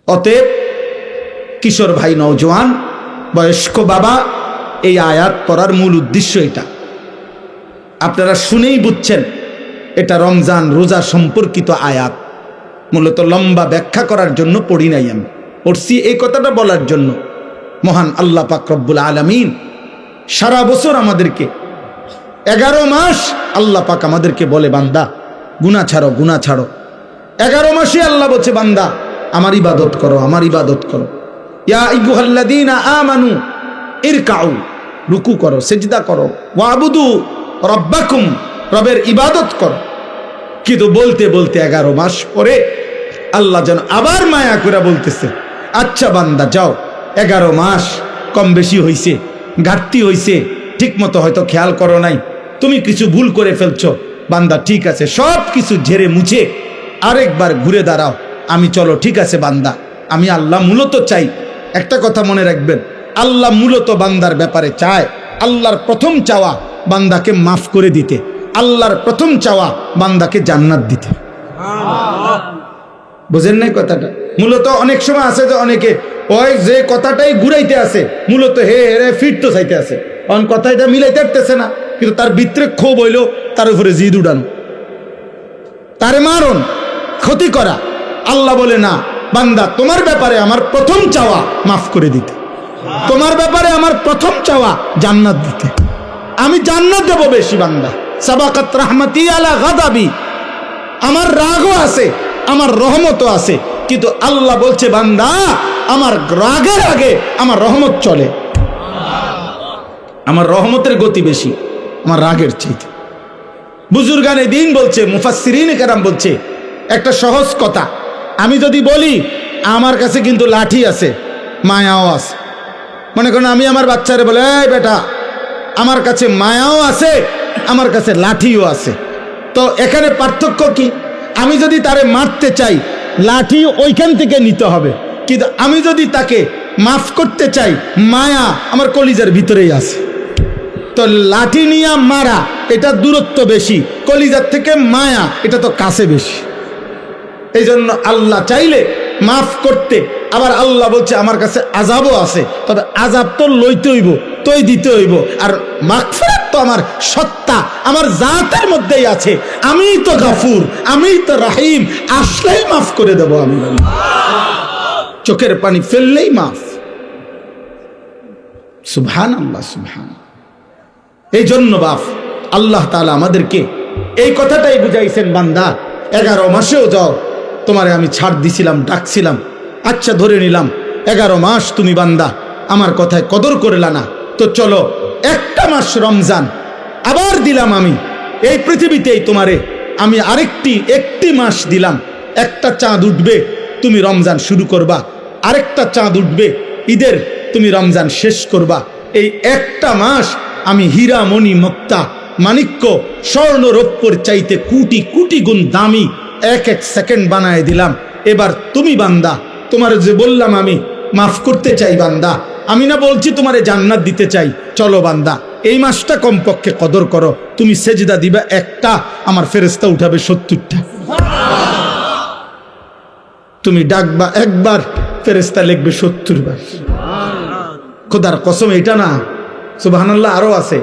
অতএব কিশোর ভাই, নওজোয়ান, বয়স্ক বাবা, এই আয়াত পড়ার মূল উদ্দেশ্য এটা। আপনারা শুনেই বুঝছেন এটা রমজান রোজা সম্পর্কিত আয়াত। মূলত লম্বা ব্যাখ্যা করার জন্য পড়ি নাই, আমি পড়ছি এই কথাটা বলার জন্য। মহান আল্লাহ পাক রব্বুল আলামিন সারা বছর আমাদেরকে 11 মাস আল্লাহ পাক আমাদেরকে বলে, বান্দা গুনাহ ছাড়ো, গুনাহ ছাড়ো। 11 মাসে আল্লাহ বলছে, বান্দা আমার ইবাদত করো, আমার ইবাদত করো। ইয়া আইয়ুহাল্লাযীনা আমানু ইরকাউ, রুকু করো, সিজদা করো, ওয়াবুদু রাব্বাকুম, রবের ইবাদত করো। কিন্তু বলতে বলতে 11 মাস পরে আল্লাহ যেন আবার মায়া করে বলতেছে, আচ্ছা বান্দা যাও, 11 মাস কম বেশি হইছে, ঘাটতি হইছে, ঠিক মতো হয়তো খেয়াল করো নাই, তুমি কিছু ভুল করে ফেলছো, বান্দা ঠিক আছে, সব কিছু ঝেড়ে মুছে আরেকবার ঘুরে দাঁড়াও, আমি চলো, ঠিক আছে বান্দা, আমি আল্লাহ মূলত চাই। একটা কথা মনে রাখবেন, আল্লাহ মূলত বান্দার ব্যাপারে চায়, আল্লাহর প্রথম চাওয়া বান্দাকে মাফ করে দিতে, আল্লাহর প্রথম চাওয়া বান্দাকে জান্নাত দিতে। বুঝেন নাই কথাটা? মূলত অনেক সময় আছে যে অনেকে ওই যে কথাটাই ঘুরাইতে আছে, মূলত হে রে ফিরতে চাইতে আছে, অন কথাটা মিলাইতে পারতেছে না, কিন্তু তার ভিতরে ক্ষোভ হইল, তার উপরে জিদ উড়ানো, তারে মারণ, ক্ষতি করা। আল্লাহ বলে, না বান্দা, তোমার ব্যাপারে আমার প্রথম চাওয়া মাফ করে দিতে, তোমার ব্যাপারে আমার প্রথম চাওয়া জান্নাত দিতে। আমি জান্নাত দেব বেশি, বান্দা সাবাকাত রাহমাতি আলা গাদাবি, আমার রাগও আছে, আমার রহমতও আছে, কিন্তু আল্লাহ বলছে, বান্দা আমার রাগের আগে আমার রহমত চলে, আমার রহমতের গতি বেশি আমার রাগের চাইতে। বুজুর্গানে দিন বলছে, মুফাসসিরিনে কেরাম বলছে একটা সহজ কথা, আমি যদি বলি আমার কাছে কিন্তু লাঠি আছে, মায়াও আছে, মনে করেন আমি আমার বাচ্চারে বলে, এই বেটা আমার কাছে মায়াও আছে, আমার কাছে লাঠিও আছে, তো এখানে পার্থক্য কি? আমি যদি তারে মারতে চাই, লাঠি ওইখান থেকে নিতে হবে, কিন্তু আমি যদি তাকে মাফ করতে চাই, মায়া আমার কলিজার ভিতরেই আছে। তো লাঠি নিয়ে মারা এটা দূরত্ব বেশি, কলিজার থেকে মায়া এটা তো কাছে বেশি। এই জন্য আল্লাহ চাইলে মাফ করতে, আবার আল্লাহ বলছে আমার কাছে আযাবও আছে, তবে আযাব তো লইতে হইব, তোই দিতে হইব, আর মাগফিরাত তো আমার সত্তা, আমার জাতের মধ্যেই আছে, আমিই তো গাফুর, আমিই তো রাহিম, আসলেই মাফ করে দেব আমি, চোখের পানি ফেললেই মাফ। সুবহানাল্লাহ, সুবহান। এই জন্য বাপ আল্লাহ তাআলা আমাদেরকে এই কথাটাই বুঝাইছেন, বান্দা 11 মাসেও যাও, তোমারে আমি ছাড় দিছিলাম, ডাকছিলাম, আচ্ছা ধরে নিলাম 11 মাস তুমি বান্দা আমার কথায় কদর করলা না, তো চলো একটা মাস রমজান আবার দিলাম আমি এই পৃথিবীতেই, তোমারে আমি একটি মাস দিলাম, একটা চাঁদ উঠবে তুমি রমজান শুরু করবা, আরেকটা চাঁদ উঠবে ঈদের তুমি রমজান শেষ করবা। এই একটা মাস আমি হীরা মণি মুক্তা মাণিক্য স্বর্ণ রৌপ্যর চাইতে কোটি কোটি গুণ দামি এক সেকেন্ড বানায় দিলাম। এবার তুমি বান্দা, তোমার যে বললাম আমি মাফ করতে চাই বান্দা, আমি না বলছি তোমারে জান্নাত দিতে চাই, চলো বান্দা এই মাসটা কমপক্ষে কদর করো, তুমি সেজদা দিবা একটা, আমার ফেরেশতা উঠাবে 70টা, তুমি ডাকবা একবার, ফেরেশতা লিখবে 70 বার। খোদার কসম, এটা না, সুবহানাল্লাহ, আরো আছে।